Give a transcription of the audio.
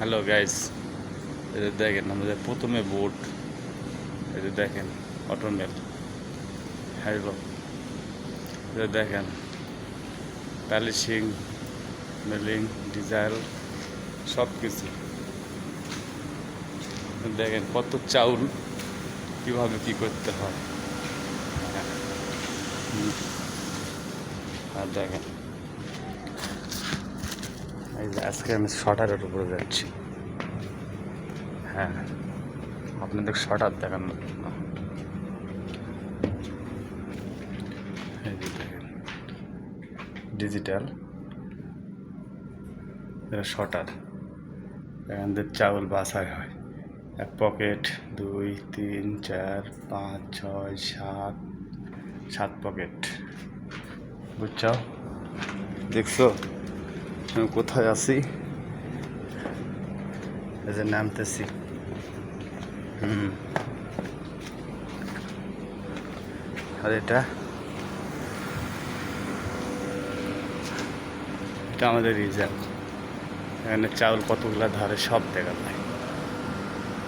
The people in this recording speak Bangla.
হ্যালো গাইস, এটা দেখেন আমাদের প্রথমে বোট। এটা দেখেন অটোমেল। হ্যালো, এটা দেখেন প্যালিশিং, মিলিং, ডিজাইল সব কিছু। দেখেন কত চাউল কীভাবে কী করতে হয়। আর দেখেন এই যে আজকে আমি শটারের উপরে যাচ্ছি। হ্যাঁ, আপনাদের শটার দেখান না। এই যে দেখেন ডিজিটাল, এটা শটার। এখান থেকে চাউল বাছাই হয়। 1 পকেট, 2, 3, 4, 5, 6, 7 পকেট। বুঝছো? দেখছো আমি কোথায় আছি? এই যে নামতেছি। আর এটা আমাদের রিজার্ভ। এখানে চাউল কতগুলা ধরে সব দেখা যায়।